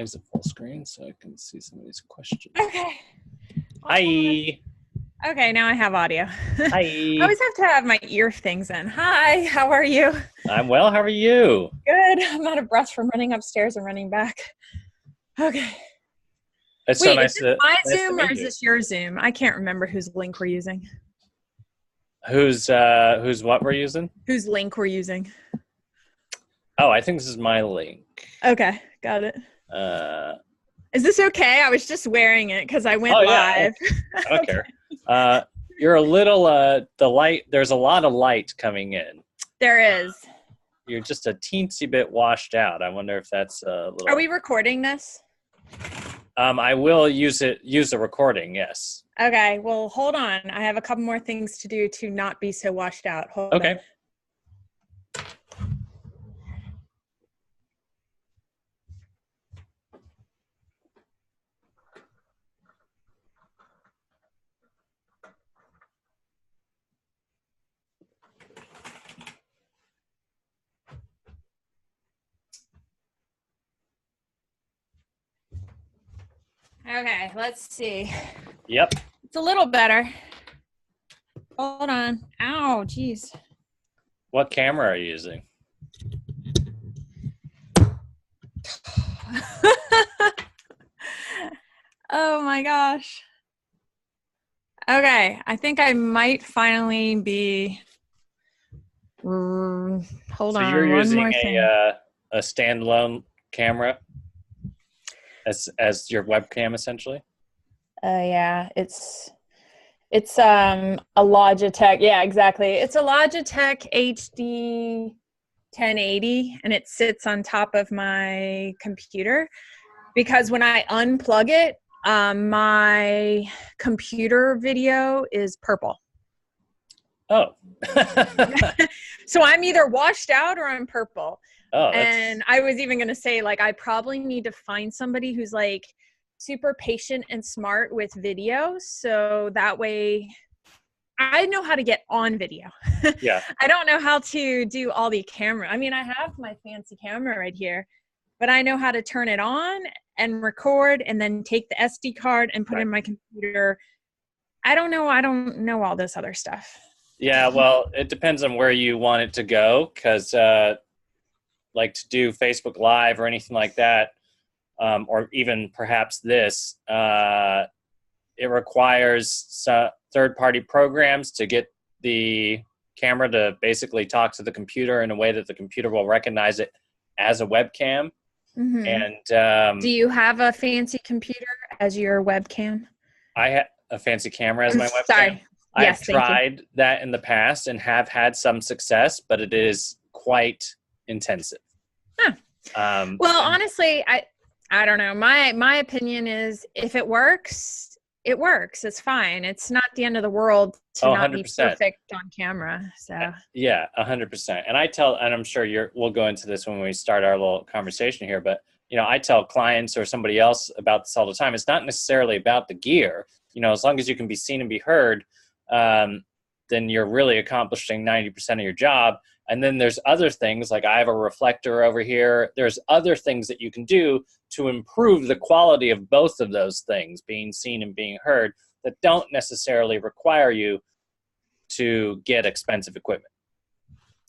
exit full screen so I can see some of these questions. Okay. Hi. Okay, now I have audio. Hi. I always have to have my ear things in. Hi, how are you? I'm well. How are you? Good. I'm out of breath from running upstairs and running back. Okay. It's Wait, so nice is this my nice to Zoom meet or is you. this your Zoom? I can't remember whose link we're using. Who's what we're using? Whose link we're using. Oh, I think this is my link. Okay, got it. Is this okay? I was just wearing it because I went live. I don't care. You're a little the light. There's a lot of light coming in. There is. You're just a teensy bit washed out. I wonder if that's a little. Are we recording this? I will use the recording. Yes. Okay. Well, hold on. I have a couple more things to do to not be so washed out. Hold Okay. on. Okay, let's see. Yep. It's a little better. Hold on. Ow, geez. What camera are you using? Oh my gosh. Okay, I think I might finally be. Hold So on. you're one using more thing. a standalone camera as your webcam essentially. Yeah, it's a Logitech. Yeah, exactly. It's a Logitech HD 1080 and it sits on top of my computer because when I unplug it, my computer video is purple. Oh. So I'm either washed out or I'm purple. Oh, and I was even going to say, like, I probably need to find somebody who's like super patient and smart with video. So that way I know how to get on video. Yeah. I don't know how to do all the camera. I mean, I have my fancy camera right here, but I know how to turn it on and record and then take the SD card and put it in my computer. I don't know all this other stuff. Yeah, well, it depends on where you want it to go because like to do Facebook Live or anything like that, or even perhaps this, it requires third-party programs to get the camera to basically talk to the computer in a way that the computer will recognize it as a webcam. Mm-hmm. And do you have a fancy computer as your webcam? I have a fancy camera as my webcam. Sorry. I've tried that in the past and have had some success, but it is quite intensive. Huh. Well, honestly, I don't know. My opinion is if it works, it works. It's fine. It's not the end of the world to not 100%. be perfect on camera. So yeah, 100%. And and I'm sure we'll go into this when we start our little conversation here, but I tell clients or somebody else about this all the time. It's not necessarily about the gear. As long as you can be seen and be heard, then you're really accomplishing 90% of your job. And then there's other things, like I have a reflector over here. There's other things that you can do to improve the quality of both of those things, being seen and being heard, that don't necessarily require you to get expensive equipment.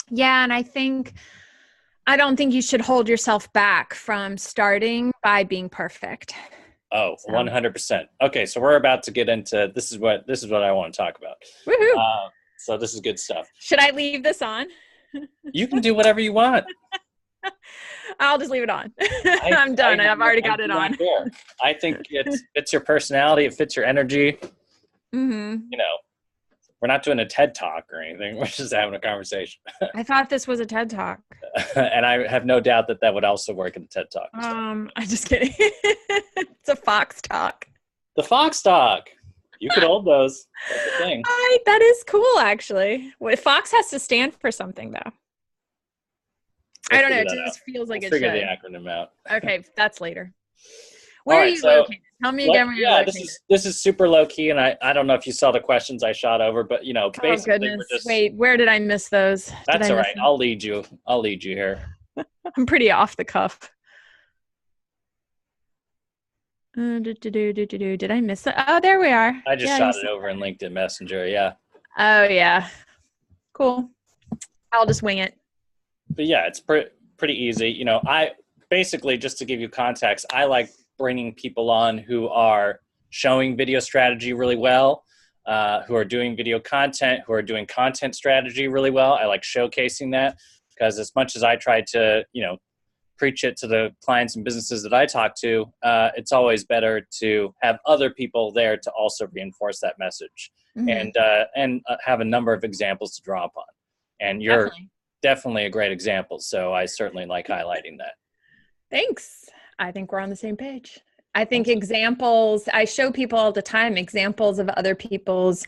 Yeah, and I don't think you should hold yourself back from starting by being perfect. Oh, 100%. Okay, so we're about to get into this is what I want to talk about. Woohoo! So this is good stuff. Should I leave this on? You can do whatever you want. I'll just leave it on. I'm done. I've already got it on. I think it fits your personality. It fits your energy. Mm-hmm. We're not doing a TED Talk or anything. We're just having a conversation. I thought this was a TED Talk. And I have no doubt that would also work in the TED Talk. I'm just kidding. It's a Fox Talk. The Fox Talk. You could hold those. That's the thing. That is cool, actually. Fox has to stand for something, though. I don't know. It just feels like it should. Figure the acronym out. Okay, that's later. Where are you located? Tell me again where you're located. This is super low key, and I don't know if you saw the questions I shot over, but basically, oh goodness! Wait, where did I miss those? That's all right. I'll lead you here. I'm pretty off the cuff. Did I miss it? Oh, there we are. I just Yeah, you shot it said over that. in LinkedIn Messenger. Yeah. Oh, yeah. Cool. I'll just wing it. But yeah, it's pretty easy. I basically, just to give you context, I like bringing people on who are showing video strategy really well, who are doing video content, who are doing content strategy really well. I like showcasing that because as much as I try to, preach it to the clients and businesses that I talk to, it's always better to have other people there to also reinforce that message Hmm. and have a number of examples to draw upon. And you're Definitely. definitely a great example. So I certainly like highlighting that. Thanks. I think we're on the same page. I think Excellent. examples, I show people all the time examples of other people's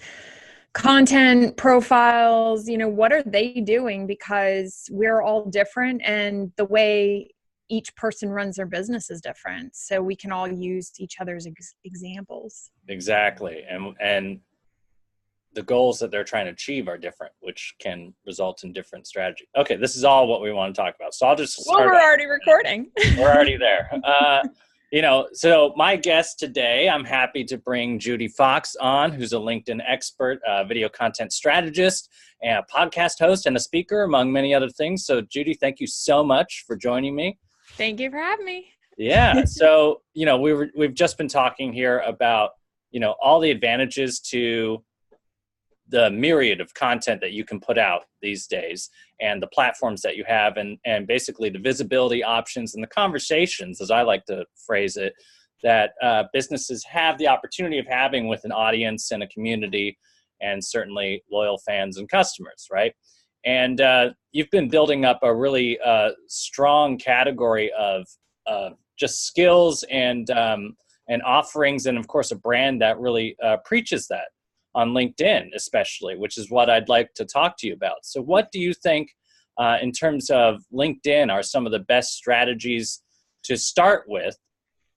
content profiles. What are they doing? Because we're all different and the way each person runs their business is different. So we can all use each other's examples. Exactly. And the goals that they're trying to achieve are different, which can result in different strategy. Okay, this is all what we want to talk about. So I'll just Well, start we're off. already recording. We're already there. So my guest today, I'm happy to bring Judi Fox on, who's a LinkedIn expert, video content strategist, and a podcast host and a speaker, among many other things. So Judi, thank you so much for joining me. Thank you for having me. Yeah. So, we've just been talking here about, all the advantages to the myriad of content that you can put out these days and the platforms that you have and basically the visibility options and the conversations, as I like to phrase it, that businesses have the opportunity of having with an audience and a community and certainly loyal fans and customers, right? And you've been building up a really strong category of just skills and offerings, and of course a brand that really preaches that on LinkedIn, especially, which is what I'd like to talk to you about. So what do you think in terms of LinkedIn are some of the best strategies to start with?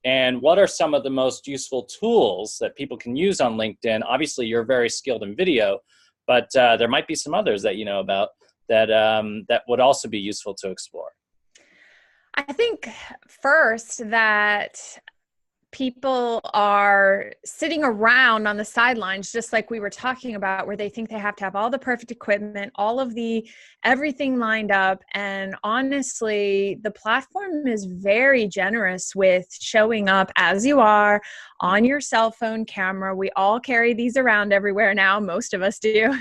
And what are some of the most useful tools that people can use on LinkedIn? Obviously, you're very skilled in video, but there might be some others that you know about that that would also be useful to explore. I think first that people are sitting around on the sidelines, just like we were talking about, where they think they have to have all the perfect equipment, all of the everything lined up. And honestly, the platform is very generous with showing up as you are on your cell phone camera. We all carry these around everywhere now, most of us do.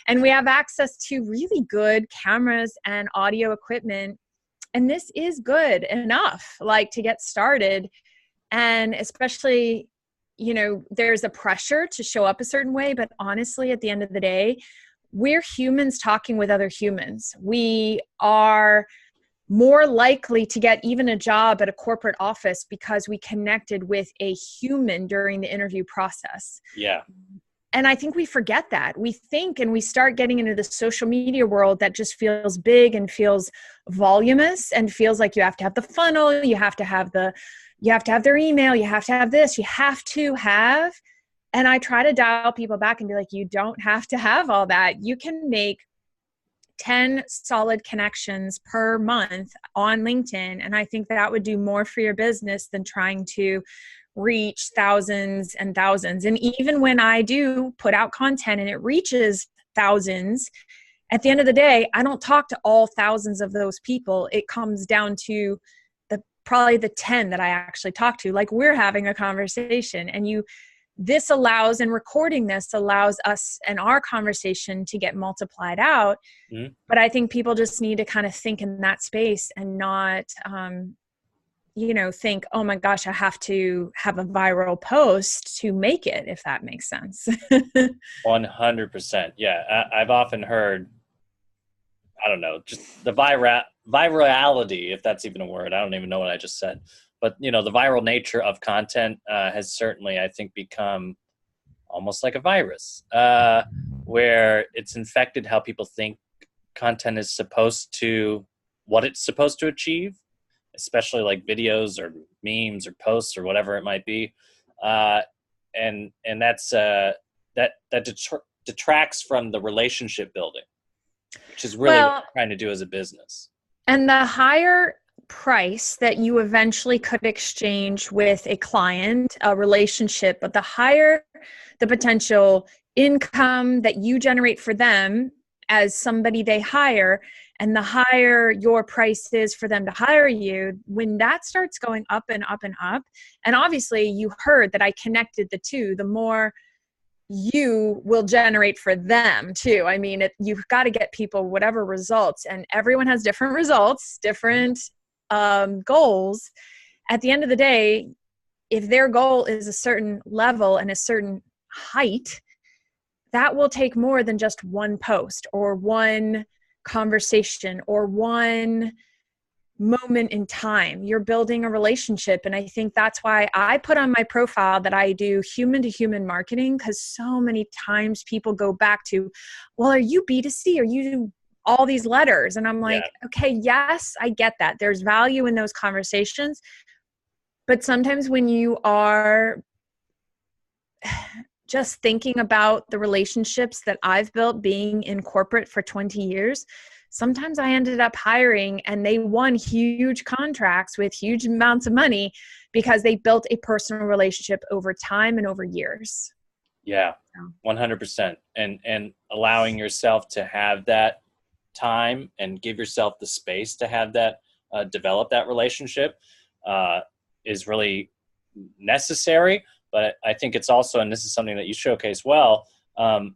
And we have access to really good cameras and audio equipment. And this is good enough, like, to get started. And especially, there's a pressure to show up a certain way, but honestly, at the end of the day, we're humans talking with other humans. We are more likely to get even a job at a corporate office because we connected with a human during the interview process. Yeah. And I think we forget that. We think, and we start getting into the social media world that just feels big and feels voluminous and feels like you have to have the funnel, you have to have their email, you have to have this, you have to have. And I try to dial people back and be like, you don't have to have all that. You can make 10 solid connections per month on LinkedIn. And I think that would do more for your business than trying to reach thousands and thousands. And even when I do put out content and it reaches thousands, at the end of the day, I don't talk to all thousands of those people. It comes down to probably the 10 that I actually talk to. Like, we're having a conversation, and this allows, and recording this allows us and our conversation to get multiplied out. Mm-hmm. But I think people just need to kind of think in that space and not, think, oh my gosh, I have to have a viral post to make it, if that makes sense. 100%. Yeah. I've often heard, I don't know, just the virality, if that's even a word. I don't even know what I just said. But, the viral nature of content has certainly, I think, become almost like a virus where it's infected how people think content is what it's supposed to achieve, especially like videos or memes or posts or whatever it might be. And that's that detracts from the relationship building, which is really what we're trying to do as a business. And the higher price that you eventually could exchange with a client, a relationship, but the higher the potential income that you generate for them as somebody they hire, and the higher your price is for them to hire you, when that starts going up and up and up, and obviously you heard that I connected the two, the more you will generate for them too. I mean, you've got to get people whatever results, and everyone has different results, different goals. At the end of the day, if their goal is a certain level and a certain height, that will take more than just one post or one conversation or one moment in time. You're building a relationship. And I think that's why I put on my profile that I do human to human marketing, because so many times people go back to, well, are you B2C? Are you all these letters? And I'm like, okay, yes, I get that. There's value in those conversations. But sometimes when you are just thinking about the relationships that I've built being in corporate for 20 years, sometimes I ended up hiring and they won huge contracts with huge amounts of money because they built a personal relationship over time and over years. Yeah, 100%. And allowing yourself to have that time and give yourself the space to have that, develop that relationship is really necessary. But I think it's also, and this is something that you showcase well,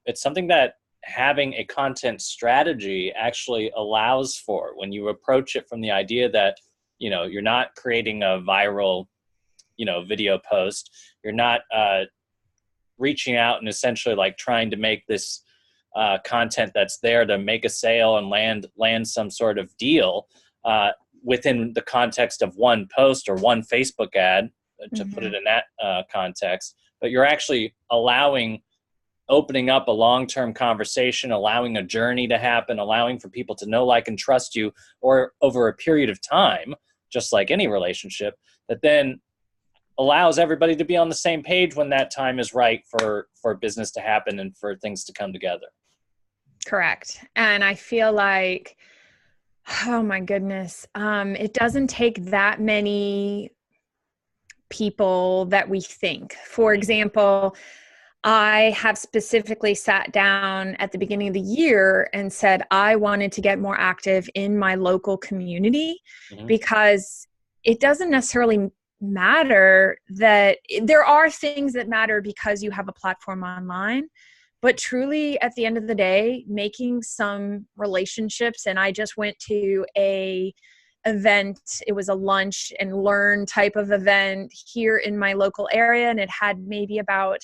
it's something that having a content strategy actually allows for. When you approach it from the idea that, you're not creating a viral, video post, you're not reaching out and essentially like trying to make this content that's there to make a sale and land some sort of deal within the context of one post or one Facebook ad, to put it in that context. But you're actually opening up a long-term conversation, allowing a journey to happen, allowing for people to know, like, and trust you, or over a period of time, just like any relationship, that then allows everybody to be on the same page when that time is right for business to happen and for things to come together. Correct. And I feel like, oh my goodness, it doesn't take that many people that we think. For example, I have specifically sat down at the beginning of the year and said I wanted to get more active in my local community, because it doesn't necessarily matter that there are things that matter because you have a platform online, but truly at the end of the day, making some relationships. And I just went to a event. It was a lunch and learn type of event here in my local area. And it had maybe about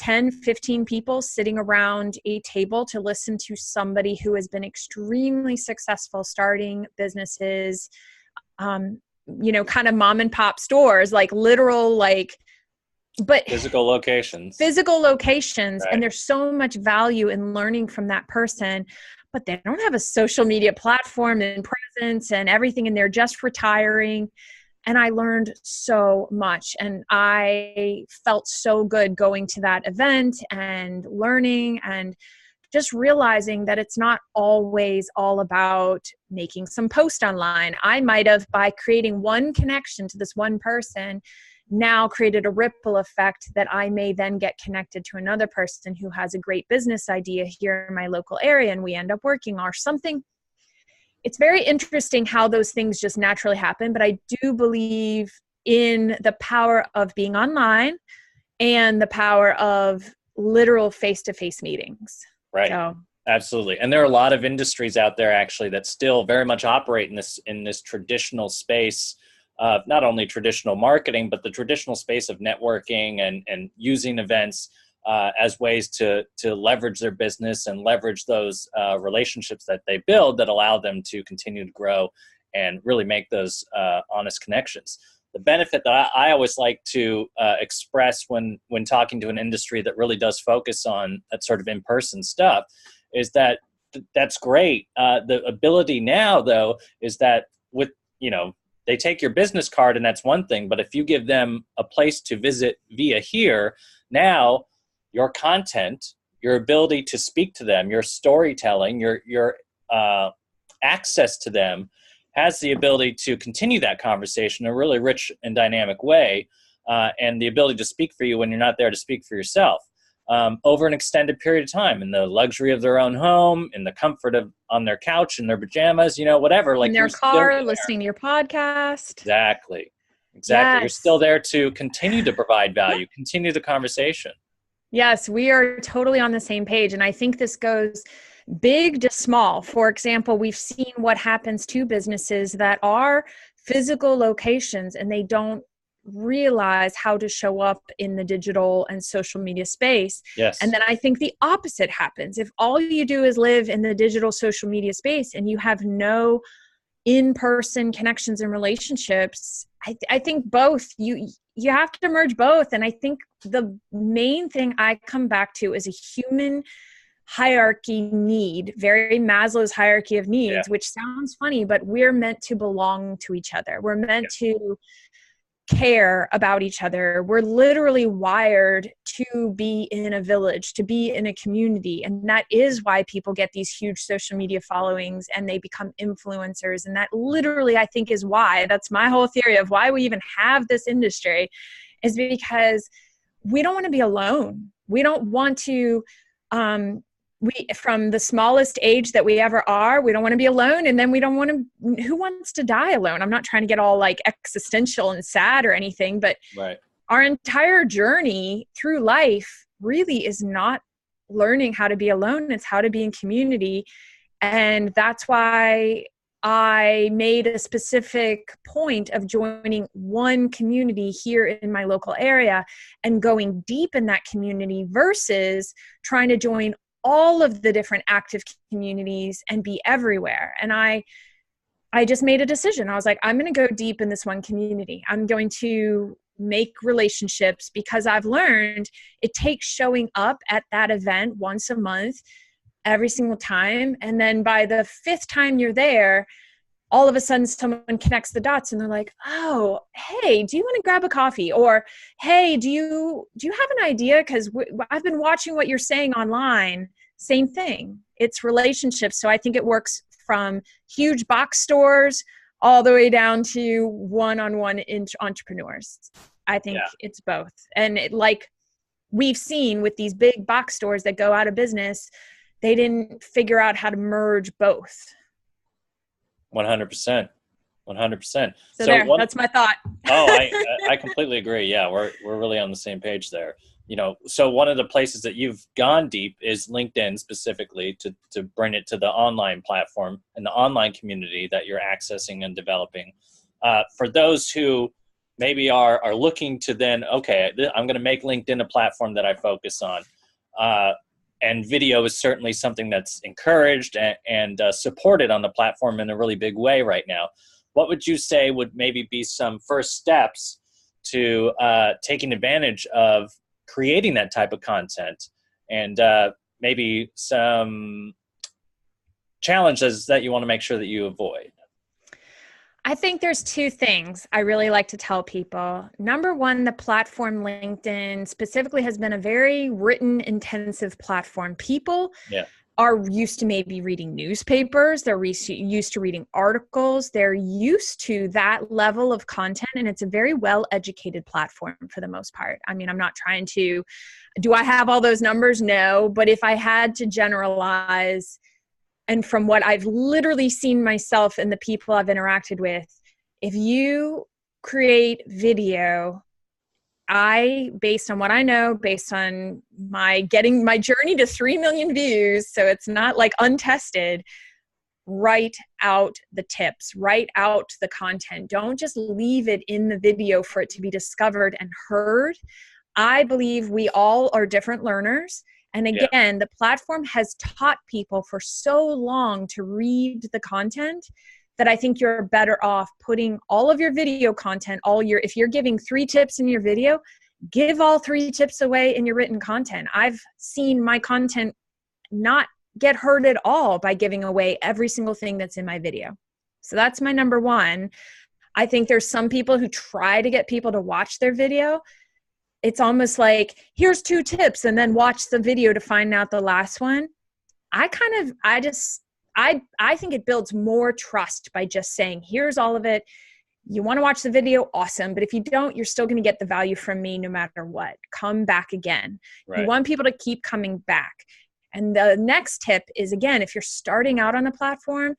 10, 15 people sitting around a table to listen to somebody who has been extremely successful starting businesses, kind of mom and pop stores, like literal, but physical locations. Right. Right. And there's so much value in learning from that person, but they don't have a social media platform and presence and everything, and they're just retiring. And I learned so much, and I felt so good going to that event and learning and just realizing that it's not always all about making some post online. I might have, by creating one connection to this one person, now created a ripple effect that I may then get connected to another person who has a great business idea here in my local area, and we end up working or something. It's very interesting how those things just naturally happen, but I do believe in the power of being online and the power of literal face-to-face meetings. Right. So. Absolutely. And there are a lot of industries out there actually that still very much operate in this traditional space of not only traditional marketing, but the traditional space of networking and using events as ways to leverage their business and leverage those relationships that they build that allow them to continue to grow and really make those honest connections. The benefit that I always like to express when talking to an industry that really does focus on that sort of in-person stuff is that that's great. The ability now, though, is that with, they take your business card and that's one thing, but if you give them a place to visit via here, now your content, your ability to speak to them, your storytelling, your access to them has the ability to continue that conversation in a really rich and dynamic way, and the ability to speak for you when you're not there to speak for yourself, over an extended period of time, in the luxury of their own home, in the comfort of on their couch, in their pajamas, whatever. Like, In their car, listening to your podcast. Exactly. Yes. You're still there to continue to provide value, continue the conversation. Yes, we are totally on the same page. And I think this goes big to small. For example, we've seen what happens to businesses that are physical locations and they don't realize how to show up in the digital and social media space. Yes. And then I think the opposite happens. If all you do is live in the digital social media space and you have no in-person connections and relationships, I think both, you have to merge both. And I think the main thing I come back to is a human hierarchy need, very Maslow's hierarchy of needs, which sounds funny, but we're meant to belong to each other. We're meant to care about each other. We're literally wired to be in a village, to be in a community. And that is why people get these huge social media followings and they become influencers. And that literally, I think, is why, that's my whole theory of why we even have this industry, is because we don't want to be alone. We don't want to, from the smallest age that we ever are, we don't want to be alone. And then we don't want to, who wants to die alone? I'm not trying to get all like existential and sad or anything, but our entire journey through life really is not learning how to be alone. It's how to be in community. And that's why I made a specific point of joining one community here in my local area and going deep in that community versus trying to join all of the different active communities and be everywhere. And I just made a decision. I was like, I'm going to go deep in this one community. I'm going to make relationships because I've learned it takes showing up at that event once a month, every single time. And then by the 5th time you're there, all of a sudden someone connects the dots and they're like, oh, hey, do you want to grab a coffee? Or, hey, do you have an idea? Because I've been watching what you're saying online. Same thing. It's relationships. So I think it works from huge box stores all the way down to one-on-one entrepreneurs. I think it's both. And like we've seen with these big box stores that go out of business, they didn't figure out how to merge both. 100%. 100%. So that's my thought. I completely agree. Yeah, we're really on the same page there. So one of the places that you've gone deep is LinkedIn, specifically to bring it to the online platform and the online community that you're accessing and developing. For those who maybe are looking to then, okay, I'm going to make LinkedIn a platform that I focus on. And video is certainly something that's encouraged and supported on the platform in a really big way right now. What would you say would maybe be some first steps to taking advantage of creating that type of content, and maybe some challenges that you want to make sure that you avoid? I think there's 2 things I really like to tell people. Number one, the platform LinkedIn specifically has been a very written intensive platform. People are used to maybe reading newspapers. They're used to reading articles. They're used to that level of content, and it's a very well-educated platform for the most part. I mean, I'm not trying to, do I have all those numbers? No, but if I had to generalize, and from what I've literally seen myself and the people I've interacted with, if you create video, based on what I know, based on my journey to 3 million views, so it's not like untested, write out the tips, write out the content. Don't just leave it in the video for it to be discovered and heard. I believe we all are different learners. And again, the platform has taught people for so long to read the content that I think you're better off putting all of your video content, if you're giving 3 tips in your video, give all 3 tips away in your written content. I've seen my content not get heard at all by giving away every single thing that's in my video. So that's my number one. I think there's some people who try to get people to watch their video. It's almost like, here's 2 tips and then watch the video to find out the last one. I I think it builds more trust by just saying, here's all of it. You want to watch the video? Awesome. But if you don't, you're still going to get the value from me no matter what. Come back again. Right. You want people to keep coming back. And the next tip is, again, if you're starting out on a platform,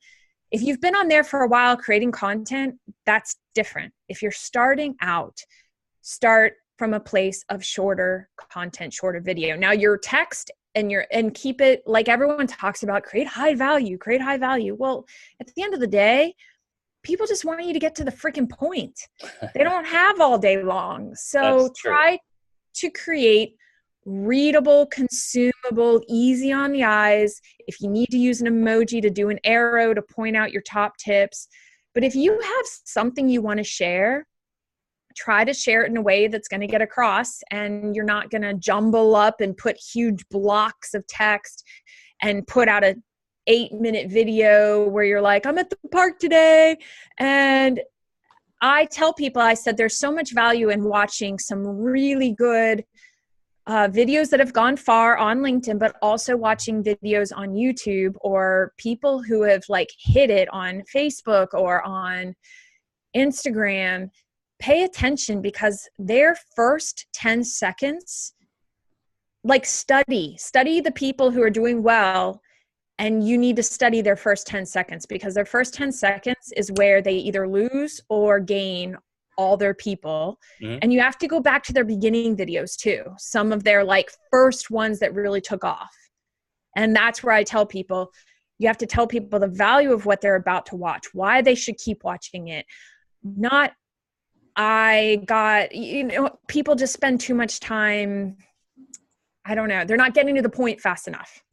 if you've been on there for a while creating content, that's different. If you're starting out, start from a place of shorter content, shorter video. Now your text and keep it, like everyone talks about, create high value. Well, at the end of the day, people just want you to get to the freaking point. They don't have all day long. So try to create readable, consumable, easy on the eyes. If you need to use an emoji to do an arrow to point out your top tips. But if you have something you want to share, try to share it in a way that's going to get across, and you're not going to jumble up and put huge blocks of text and put out a 8-minute video where you're like, I'm at the park today. And I tell people, I said, there's so much value in watching some really good videos that have gone far on LinkedIn, but also watching videos on YouTube, or people who have like hit it on Facebook or on Instagram. Pay attention, because their first 10 seconds, like study the people who are doing well. And you need to study their first 10 seconds, because their first 10 seconds is where they either lose or gain all their people. Mm-hmm. And you have to go back to their beginning videos too. Some of their like first ones that really took off. And that's where I tell people, you have to tell people the value of what they're about to watch, why they should keep watching it. Not, people just spend too much time. I don't know. They're not getting to the point fast enough.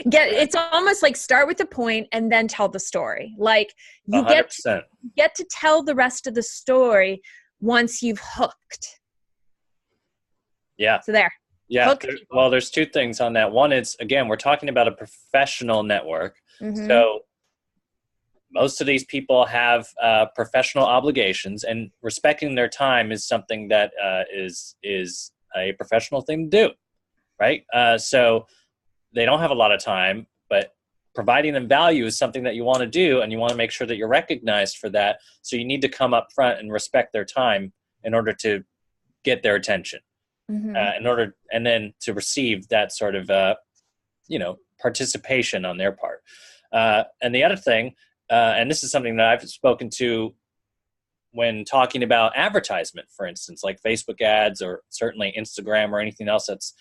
It's almost like start with the point and then tell the story. Like you 100%. get to tell the rest of the story once you've hooked. Yeah. So there. Yeah. There's two things on that. One is, again, we're talking about a professional network. Mm-hmm. So most of these people have professional obligations, and respecting their time is something that is a professional thing to do. Right. So they don't have a lot of time, but providing them value is something that you want to do, and you want to make sure that you're recognized for that. So you need to come up front and respect their time in order to get their attention, mm-hmm. And then to receive that sort of, participation on their part. And the other thing, and this is something that I've spoken to when talking about advertisement, for instance, like Facebook ads, or certainly Instagram or anything else that's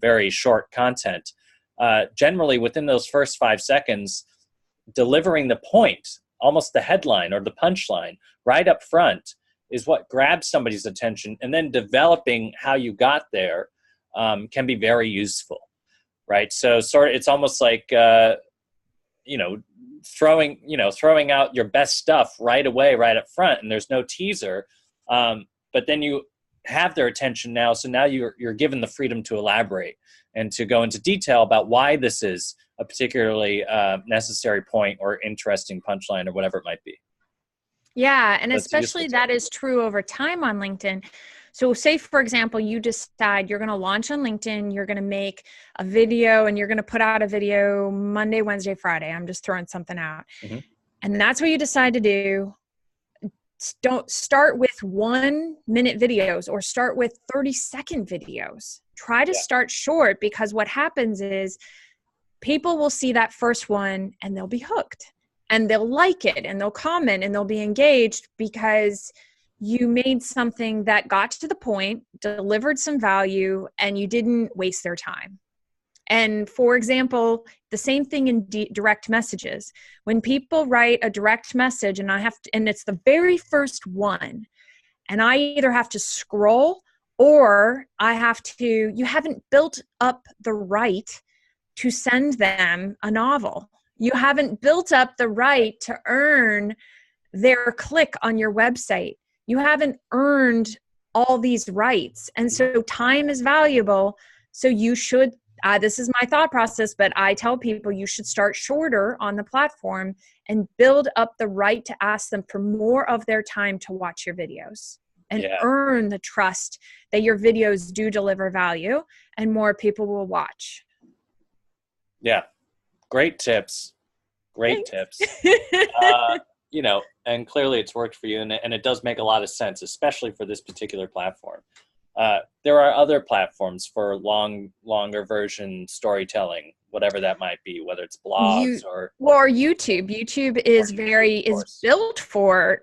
very short content. Generally, within those first 5 seconds, delivering the point, almost the headline or the punchline right up front, is what grabs somebody's attention. And then developing how you got there can be very useful, right? So it's almost like, throwing out your best stuff right away, right up front, and there's no teaser. But then you have their attention now. So now you're given the freedom to elaborate and to go into detail about why this is a particularly necessary point or interesting punchline or whatever it might be. Yeah. And especially that is true over time on LinkedIn. So say, for example, you decide you're going to launch on LinkedIn, you're going to make a video, and you're going to put out a video Monday, Wednesday, Friday. I'm just throwing something out. Mm-hmm. And that's what you decide to do. Don't start with 1-minute videos, or start with 30-second videos. Try to start short, because what happens is people will see that first one and they'll be hooked, and they'll like it, and they'll comment, and they'll be engaged, because you made something that got to the point, delivered some value, and you didn't waste their time. And for example, the same thing in direct messages. When people write a direct message, and and it's the very first one, and I either have to scroll, or you haven't built up the right to send them a novel. You haven't built up the right to earn their click on your website. You haven't earned all these rights. And so time is valuable. So you should, this is my thought process, but I tell people you should start shorter on the platform and build up the right to ask them for more of their time to watch your videos, and earn the trust that your videos do deliver value and more people will watch. Yeah. Great tips. Great Thanks. tips. You know, and clearly it's worked for you, and it does make a lot of sense, especially for this particular platform. There are other platforms for longer version storytelling, whatever that might be, whether it's blogs or YouTube. YouTube is built for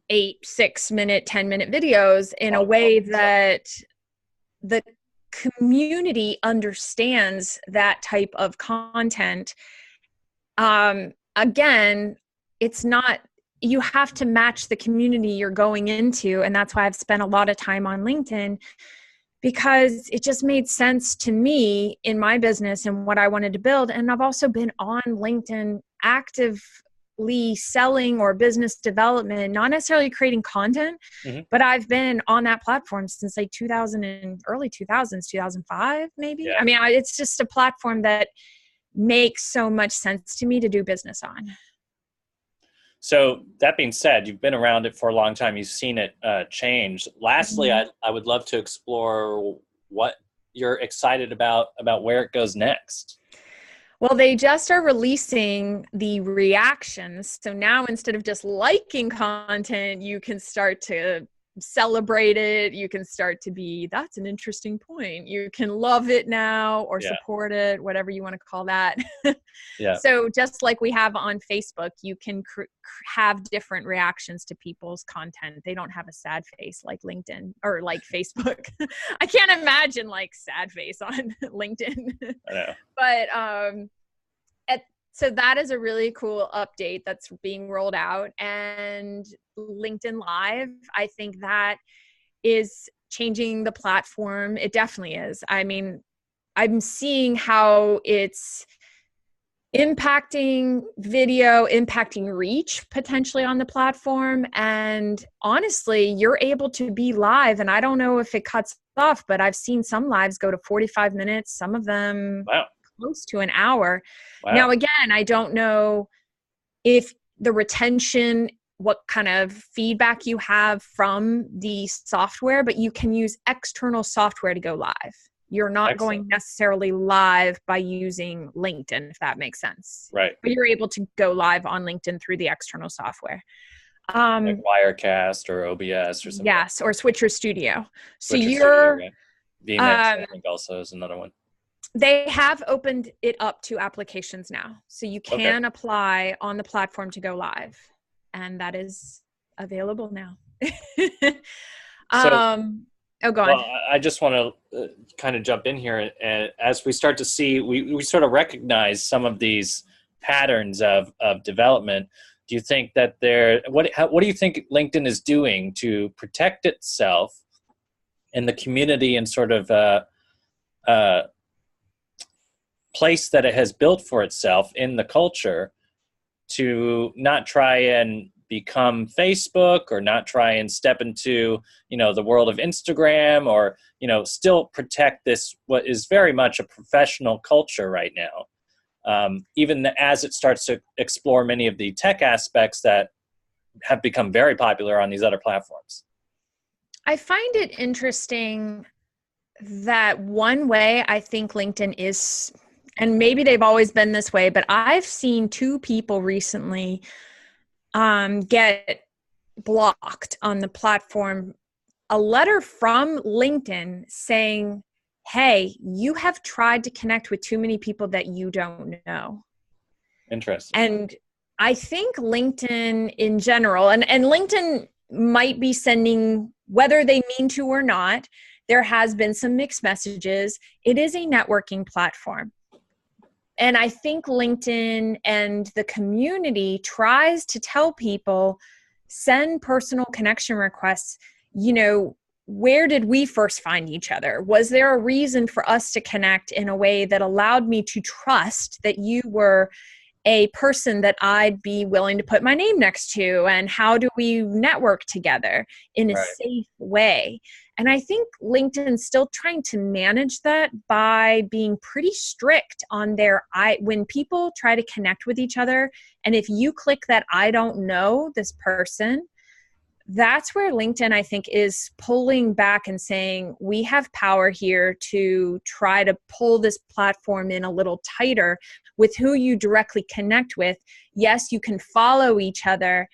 8, 6 minute, 10-minute videos in a way that the community understands that type of content. Again, it's not, you have to match the community you're going into. And that's why I've spent a lot of time on LinkedIn, because it just made sense to me in my business and what I wanted to build. And I've also been on LinkedIn actively selling or business development, not necessarily creating content, but I've been on that platform since like 2000 and early 2000s, 2005, maybe. Yeah. I mean, it's just a platform that makes so much sense to me to do business on. So that being said, you've been around it for a long time. You've seen it change. Lastly, I would love to explore what you're excited about where it goes next. Well, they just are releasing the reactions. So now instead of just liking content, you can start to celebrate it. You can start to be, that's an interesting point. You can love it now or support it, whatever you want to call that. So just like we have on Facebook, you can have different reactions to people's content. They don't have a sad face like LinkedIn or like Facebook. I can't imagine like sad face on LinkedIn. I know. But so that is a really cool update that's being rolled out. And LinkedIn Live, I think that is changing the platform. It definitely is. I mean, I'm seeing how it's impacting video, impacting reach potentially on the platform. And honestly, you're able to be live. And I don't know if it cuts off, but I've seen some lives go to 45 minutes, some of them close to an hour. Wow. Now, again, I don't know if the retention, what kind of feedback you have from the software, but you can use external software to go live. You're not going necessarily live by using LinkedIn, if that makes sense. Right. But you're able to go live on LinkedIn through the external software. Like Wirecast or OBS or something. Yes, or Switcher Studio. So you're VMix, I think also is another one. They have opened it up to applications now. So you can apply on the platform to go live. And that is available now. Go on. Well, I just want to kind of jump in here. And as we start to see, we sort of recognize some of these patterns of development. Do you think that what do you think LinkedIn is doing to protect itself and the community and sort of place that it has built for itself in the culture to not try and become Facebook or not try and step into, the world of Instagram or, still protect this, what is very much a professional culture right now, even as it starts to explore many of the tech aspects that have become very popular on these other platforms? I find it interesting that one way I think LinkedIn is, and maybe they've always been this way, but I've seen 2 people recently get blocked on the platform. A letter from LinkedIn saying, hey, you have tried to connect with too many people that you don't know. Interesting. And I think LinkedIn in general, and LinkedIn might be sending, whether they mean to or not, there has been some mixed messages. It is a networking platform. And I think LinkedIn and the community tries to tell people, send personal connection requests. Where did we first find each other? Was there a reason for us to connect in a way that allowed me to trust that you were a person that I'd be willing to put my name next to? And how do we network together in a safe way? And I think LinkedIn's still trying to manage that by being pretty strict on when people try to connect with each other. And if you click that, I don't know this person, that's where LinkedIn, I think, is pulling back and saying, we have power here to try to pull this platform in a little tighter with who you directly connect with. Yes, you can follow each other.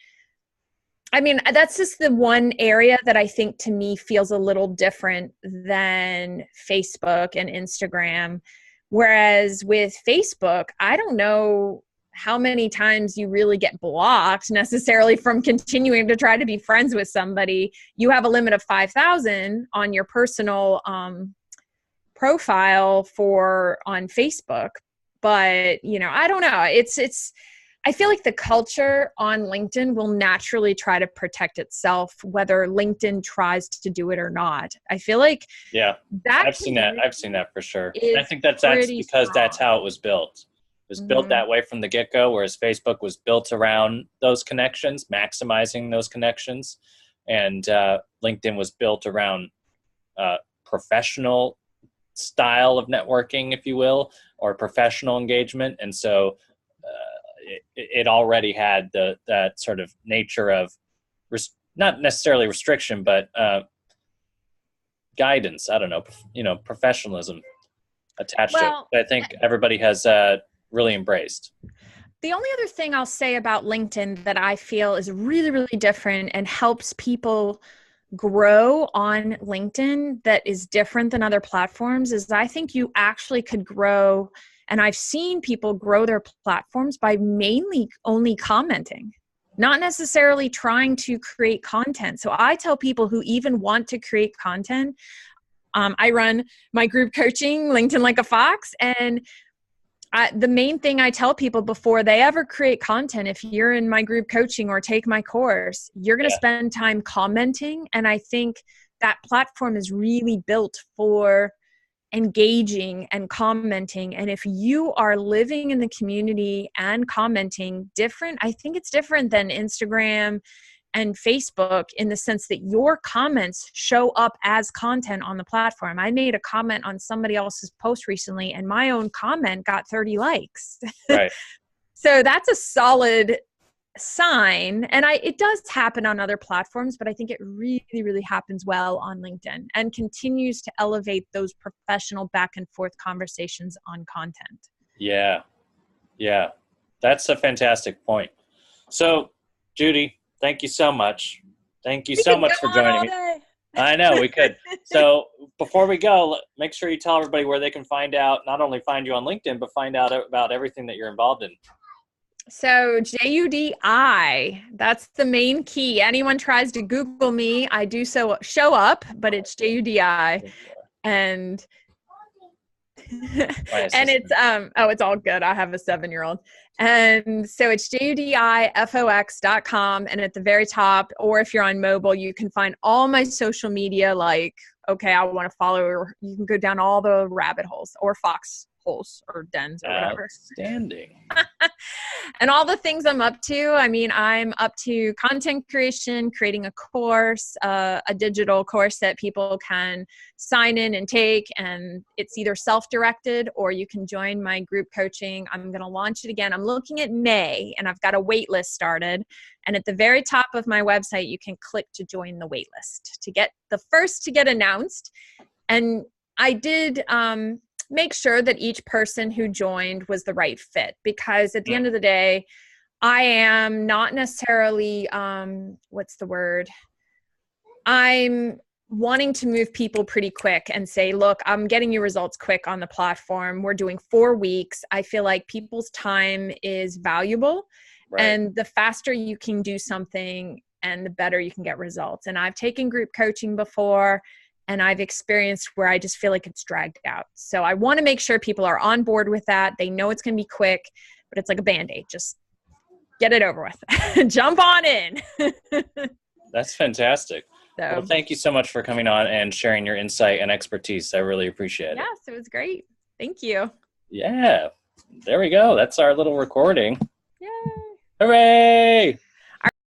I mean, that's just the one area that I think to me feels a little different than Facebook and Instagram. Whereas with Facebook, I don't know how many times you really get blocked necessarily from continuing to try to be friends with somebody. You have a limit of 5,000 on your personal profile on Facebook. But, you know, I don't know. I feel like the culture on LinkedIn will naturally try to protect itself, whether LinkedIn tries to do it or not. I feel like I've seen that for sure. I think that's because strong. That's how it was built. It was built that way from the get-go, whereas Facebook was built around those connections, maximizing those connections. And LinkedIn was built around professional style of networking, if you will, or professional engagement. And so it already had that sort of nature of not necessarily restriction, but guidance. I don't know, professionalism attached to it. I think everybody has really embraced. The only other thing I'll say about LinkedIn that I feel is really, really different and helps people grow on LinkedIn that is different than other platforms is I think you actually could grow. And I've seen people grow their platforms by mainly only commenting, not necessarily trying to create content. So I tell people who even want to create content, I run my group coaching, LinkedIn Like a Fox. And the main thing I tell people before they ever create content, if you're in my group coaching or take my course, you're going to spend time commenting. And I think that platform is really built for engaging and commenting. And if you are living in the community and commenting I think it's different than Instagram and Facebook in the sense that your comments show up as content on the platform. I made a comment on somebody else's post recently and my own comment got 30 likes. Right. So that's a solid sign. And it does happen on other platforms, but I think it really, really happens well on LinkedIn and continues to elevate those professional back and forth conversations on content. Yeah. That's a fantastic point. So, Judi, thank you so much. Thank you so much for joining me. I know we could. So before we go, make sure you tell everybody where they can not only find you on LinkedIn, but find out about everything that you're involved in. So Judi, that's the main key. Anyone tries to Google me, I do show up, but it's Judi. And and it's it's all good. I have a 7-year-old. And so it's judifox.com, and at the very top, or if you're on mobile, you can find all my social media, like, okay, I want to follow, or you can go down all the rabbit holes or fox holes or dens or whatever. Outstanding. And all the things I'm up to. I mean, I'm up to content creation, creating a course, a digital course that people can sign in and take. And it's either self-directed or you can join my group coaching. I'm going to launch it again. I'm looking at May, and I've got a wait list started. And at the very top of my website, you can click to join the wait list to get the first to get announced. And I did make sure that each person who joined was the right fit, because at the end of the day, I am not necessarily, what's the word? I'm wanting to move people pretty quick and say, look, I'm getting you results quick on the platform. We're doing 4 weeks. I feel like people's time is valuable. Right. And the faster you can do something and the better you can get results. And I've taken group coaching before, and I've experienced where I just feel like it's dragged out. So I want to make sure people are on board with that. They know it's going to be quick, but it's like a Band-Aid. Just get it over with. Jump on in. That's fantastic. Well, thank you so much for coming on and sharing your insight and expertise. I really appreciate it. Yes, it was great. Thank you. Yeah. There we go. That's our little recording. Yay. Hooray!